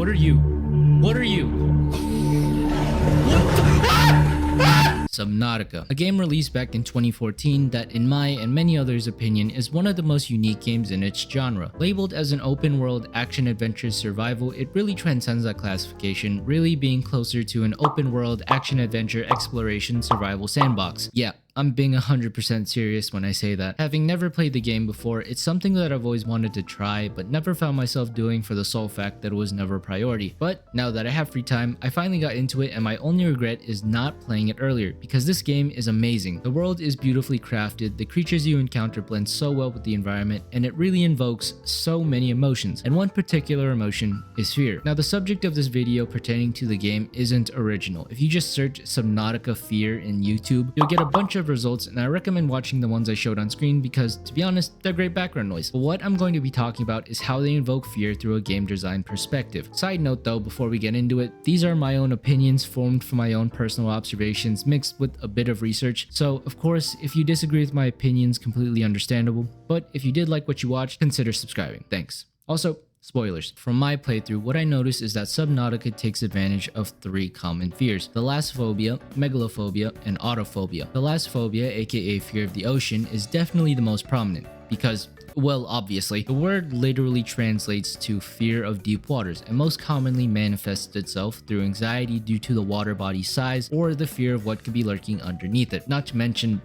What are you? What are you? Subnautica, a game released back in 2014 that in my and many others' opinion is one of the most unique games in its genre. Labeled as an open world action adventure survival, it really transcends that classification, really being closer to an open world action adventure exploration survival sandbox. Yeah, I'm being 100% serious when I say that. Having never played the game before, it's something that I've always wanted to try, but never found myself doing for the sole fact that it was never a priority. But now that I have free time, I finally got into it, and my only regret is not playing it earlier, because this game is amazing. The world is beautifully crafted, the creatures you encounter blend so well with the environment, and it really invokes so many emotions, and one particular emotion is fear. Now, the subject of this video pertaining to the game isn't original. If you just search Subnautica Fear in YouTube, you'll get a bunch of results, and I recommend watching the ones I showed on screen because, to be honest, they're great background noise. But what I'm going to be talking about is how they invoke fear through a game design perspective. Side note though, before we get into it, these are my own opinions formed from my own personal observations mixed with a bit of research, so of course, if you disagree with my opinions, completely understandable, but if you did like what you watched, consider subscribing. Thanks. Also, spoilers. From my playthrough, what I noticed is that Subnautica takes advantage of 3 common fears: thalassophobia, megalophobia, and autophobia. Thalassophobia, aka fear of the ocean, is definitely the most prominent because, well, obviously, the word literally translates to fear of deep waters and most commonly manifests itself through anxiety due to the water body's size or the fear of what could be lurking underneath it, not to mention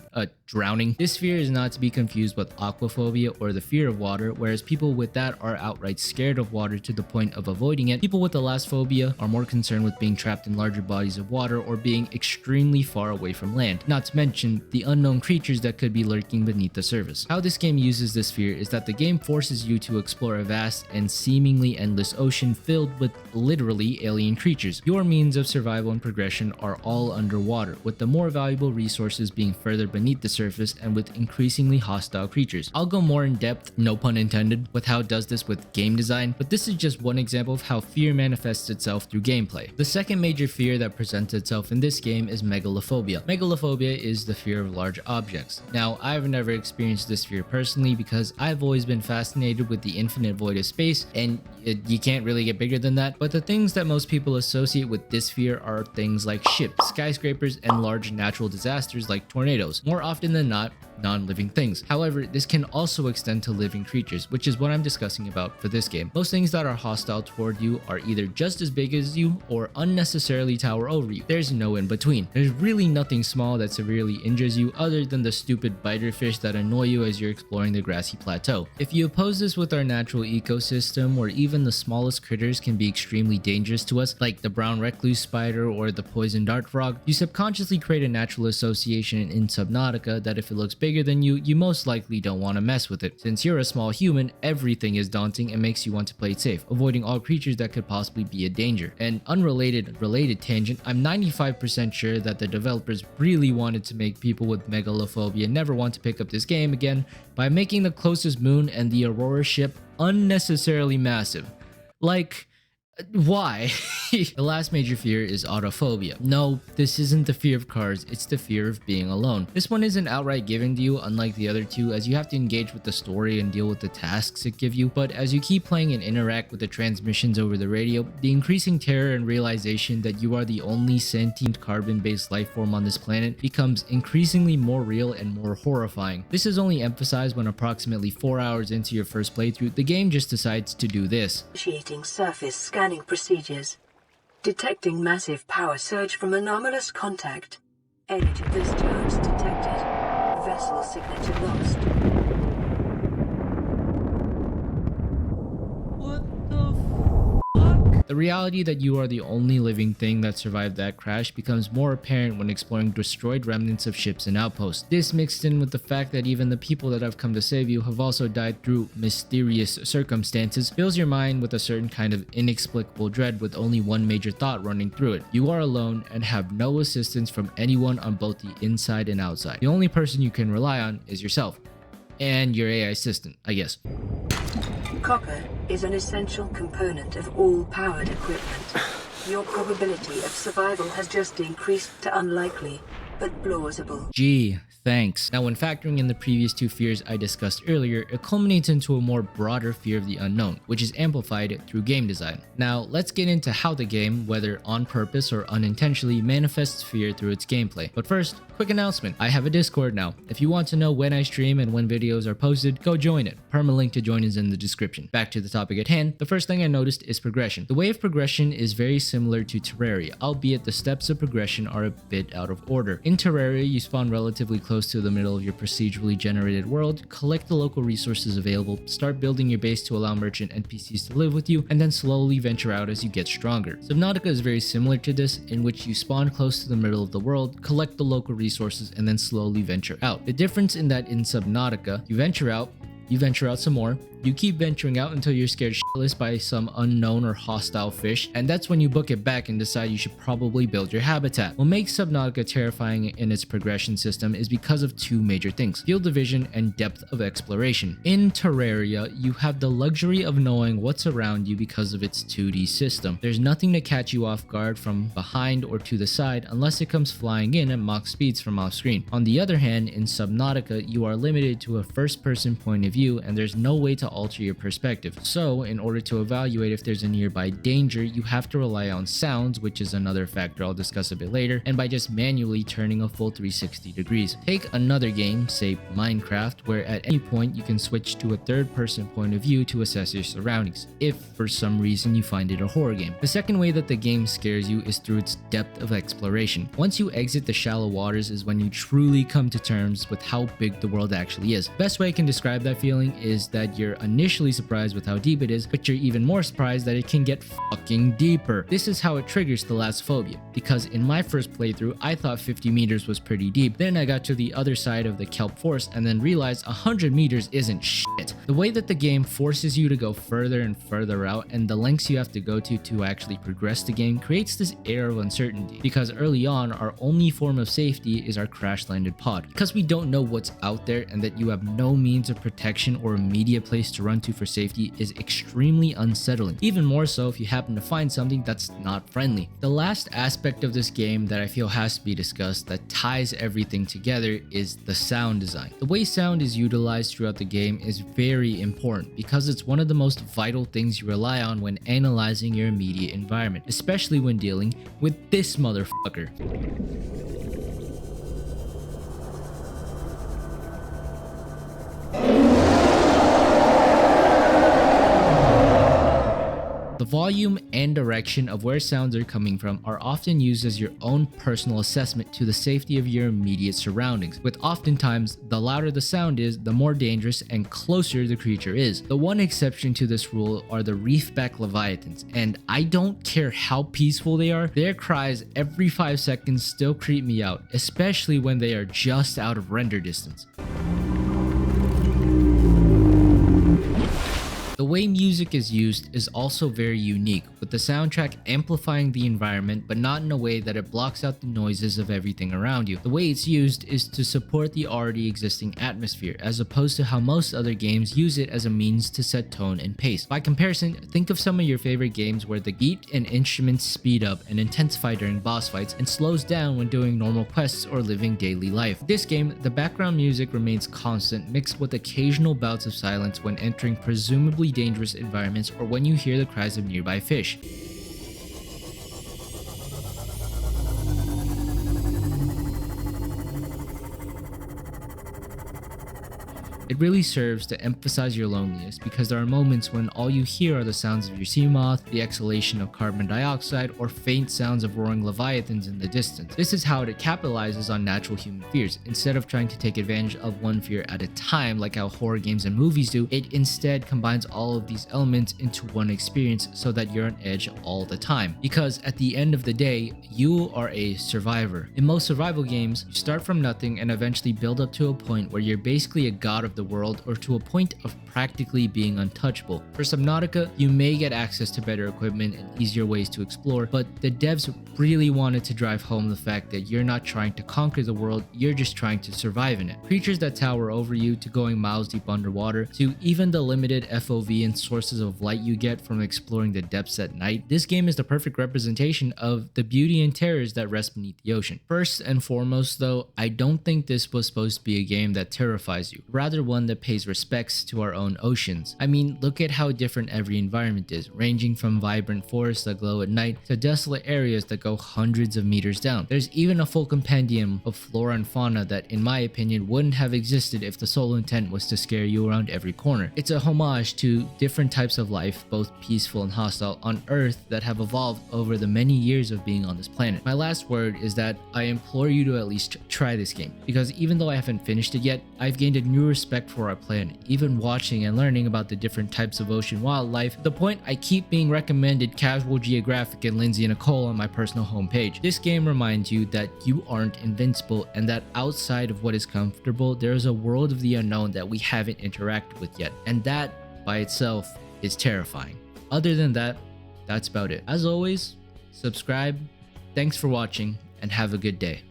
drowning. This fear is not to be confused with aquaphobia or the fear of water, whereas people with that are outright scared of water to the point of avoiding it. People with thalassophobia are more concerned with being trapped in larger bodies of water or being extremely far away from land, not to mention the unknown creatures that could be lurking beneath the surface. How this game uses this fear is that the game forces you to explore a vast and seemingly endless ocean filled with literally alien creatures. Your means of survival and progression are all underwater, with the more valuable resources being further beneath the surface and with increasingly hostile creatures. I'll go more in depth, no pun intended, with how it does this with game design, but this is just one example of how fear manifests itself through gameplay. The second major fear that presents itself in this game is megalophobia. Megalophobia is the fear of large objects. Now, I've never experienced this fear personally because I've always been fascinated with the infinite void of space, and you can't really get bigger than that, but the things that most people associate with this fear are things like ships, skyscrapers, and large natural disasters like tornadoes. More often than not, non-living things. However, this can also extend to living creatures, which is what I'm discussing about for this game. Most things that are hostile toward you are either just as big as you or unnecessarily tower over you. There's no in between. There's really nothing small that severely injures you other than the stupid biter fish that annoy you as you're exploring the grassy plateau. If you oppose this with our natural ecosystem, where even the smallest critters can be extremely dangerous to us, like the brown recluse spider or the poison dart frog, you subconsciously create a natural association in Subnautica that if it looks bigger than you, you most likely don't want to mess with it. Since you're a small human, everything is daunting and makes you want to play it safe, avoiding all creatures that could possibly be a danger. An related tangent, I'm 95% sure that the developers really wanted to make people with megalophobia never want to pick up this game again by making the closest moon and the Aurora ship unnecessarily massive. Like, why? The last major fear is autophobia. No, this isn't the fear of cars, it's the fear of being alone. This one isn't outright given to you, unlike the other two, as you have to engage with the story and deal with the tasks it gives you, but as you keep playing and interact with the transmissions over the radio, the increasing terror and realization that you are the only sentient carbon-based life form on this planet becomes increasingly more real and more horrifying. This is only emphasized when approximately 4 hours into your first playthrough, the game just decides to do this. Initiating surface scanning procedures. Detecting massive power surge from anomalous contact. Energy discharge detected. Vessel signature lost. What the fuck? The reality that you are the only living thing that survived that crash becomes more apparent when exploring destroyed remnants of ships and outposts. This mixed in with the fact that even the people that have come to save you have also died through mysterious circumstances fills your mind with a certain kind of inexplicable dread with only one major thought running through it. You are alone and have no assistance from anyone on both the inside and outside. The only person you can rely on is yourself. And your AI assistant, I guess. Copper is an essential component of all powered equipment. Your probability of survival has just increased to unlikely. but plausible. Gee, thanks. Now, when factoring in the previous two fears I discussed earlier, it culminates into a more broader fear of the unknown, which is amplified through game design. Now, let's get into how the game, whether on purpose or unintentionally, manifests fear through its gameplay. But first, quick announcement. I have a Discord now. If you want to know when I stream and when videos are posted, go join it. Permalink to join is in the description. Back to the topic at hand, the first thing I noticed is progression. The way of progression is very similar to Terraria, albeit the steps of progression are a bit out of order. In Terraria, you spawn relatively close to the middle of your procedurally generated world, collect the local resources available, start building your base to allow merchant NPCs to live with you, and then slowly venture out as you get stronger. Subnautica is very similar to this, in which you spawn close to the middle of the world, collect the local resources, and then slowly venture out. The difference in that in Subnautica, you venture out some more, you keep venturing out until you're scared shitless by some unknown or hostile fish, and that's when you book it back and decide you should probably build your habitat. What makes Subnautica terrifying in its progression system is because of two major things: field division and depth of exploration. In Terraria, you have the luxury of knowing what's around you because of its 2D system. There's nothing to catch you off guard from behind or to the side unless it comes flying in at Mach speeds from off screen. On the other hand, in Subnautica, you are limited to a first-person point of view, and there's no way to alter your perspective. So, in order to evaluate if there's a nearby danger, you have to rely on sounds, which is another factor I'll discuss a bit later, and by just manually turning a full 360 degrees. Take another game, say Minecraft, where at any point you can switch to a third-person point of view to assess your surroundings, if for some reason you find it a horror game. The second way that the game scares you is through its depth of exploration. Once you exit the shallow waters is when you truly come to terms with how big the world actually is. Best way I can describe that feeling is that you're initially surprised with how deep it is, but you're even more surprised that it can get fucking deeper. This is how it triggers thalassophobia, because in my first playthrough, I thought 50 meters was pretty deep. Then I got to the other side of the kelp forest and then realized 100 meters isn't shit. The way that the game forces you to go further and further out, and the lengths you have to go to actually progress the game, creates this air of uncertainty, because early on, our only form of safety is our crash-landed pod. Because we don't know what's out there and that you have no means of protection or immediate place to run to for safety is extremely unsettling, even more so if you happen to find something that's not friendly. The last aspect of this game that I feel has to be discussed that ties everything together is the sound design. The way sound is utilized throughout the game is very important because it's one of the most vital things you rely on when analyzing your immediate environment, especially when dealing with this motherfucker. The volume and direction of where sounds are coming from are often used as your own personal assessment to the safety of your immediate surroundings, with oftentimes the louder the sound is, the more dangerous and closer the creature is. The one exception to this rule are the reefback leviathans, and I don't care how peaceful they are, their cries every 5 seconds still creep me out, especially when they are just out of render distance. The way music is used is also very unique, with the soundtrack amplifying the environment but not in a way that it blocks out the noises of everything around you. The way it's used is to support the already existing atmosphere, as opposed to how most other games use it as a means to set tone and pace. By comparison, think of some of your favorite games where the beat and instruments speed up and intensify during boss fights and slows down when doing normal quests or living daily life. This game, the background music remains constant, mixed with occasional bouts of silence when entering presumably dangerous environments or when you hear the cries of nearby fish. It really serves to emphasize your loneliness because there are moments when all you hear are the sounds of your sea moth, the exhalation of carbon dioxide, or faint sounds of roaring leviathans in the distance. This is how it capitalizes on natural human fears. Instead of trying to take advantage of one fear at a time like how horror games and movies do, it instead combines all of these elements into one experience so that you're on edge all the time. Because at the end of the day, you are a survivor. In most survival games, you start from nothing and eventually build up to a point where you're basically a god of the world or to a point of practically being untouchable. For Subnautica, you may get access to better equipment and easier ways to explore, but the devs really wanted to drive home the fact that you're not trying to conquer the world, you're just trying to survive in it. Creatures that tower over you, to going miles deep underwater, to even the limited FOV and sources of light you get from exploring the depths at night, this game is the perfect representation of the beauty and terrors that rest beneath the ocean. First and foremost though, I don't think this was supposed to be a game that terrifies you, rather one that pays respects to our own oceans. I mean, look at how different every environment is, ranging from vibrant forests that glow at night to desolate areas that go hundreds of meters down. There's even a full compendium of flora and fauna that, in my opinion, wouldn't have existed if the sole intent was to scare you around every corner. It's a homage to different types of life, both peaceful and hostile, on Earth that have evolved over the many years of being on this planet. My last word is that I implore you to at least try this game, because even though I haven't finished it yet, I've gained a new respect for our planet, even watching and learning about the different types of ocean wildlife, to the point I keep being recommended Casual Geographic and Lindsay Nicole on my personal homepage. This game reminds you that you aren't invincible and that outside of what is comfortable, there is a world of the unknown that we haven't interacted with yet, and that by itself is terrifying. Other than that, that's about it. As always, subscribe, thanks for watching, and have a good day.